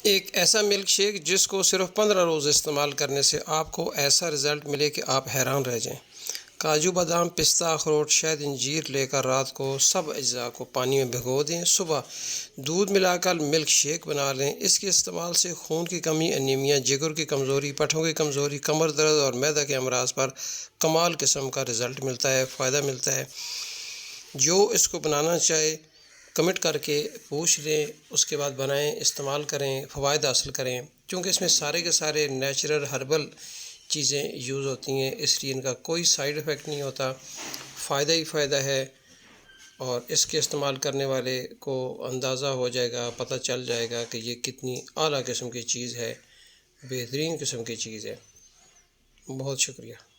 ایک ایسا milk shake جس کو صرف 15 روز استعمال کرنے سے آپ کو ایسا رزلٹ ملے کہ آپ حیران رہ جائیں۔ کاجو بادام، پستہ، اخروٹ، شہد، انجیر لے کر رات کو سب اجزاء کو پانی میں بھگو دیں۔ صبح دودھ ملا کر ملک شیک بنا لیں۔ اس کے استعمال سے خون کی کمی، انیمیا، جگر کی کمزوری، پٹھوں کی کمزوری، کمر درد اور معدہ کے امراض پر کمال قسم کا رزلٹ ملتا ہے، فائدہ ملتا ہے۔ جو اس کو بنانا چاہے کمنٹ کر کے پوچھ لیں، اس کے بعد بنائیں، استعمال کریں، فوائد حاصل کریں، کیونکہ اس میں سارے کے سارے نیچرل ہربل چیزیں یوز ہوتی ہیں، اس لیے ان کا کوئی سائیڈ ایفیکٹ نہیں ہوتا، فائدہ ہی فائدہ ہے۔ اور اس کے استعمال کرنے والے کو اندازہ ہو جائے گا، پتہ چل جائے گا کہ یہ کتنی اعلیٰ قسم کی چیز ہے، بہترین قسم کی چیز ہے۔ بہت شکریہ۔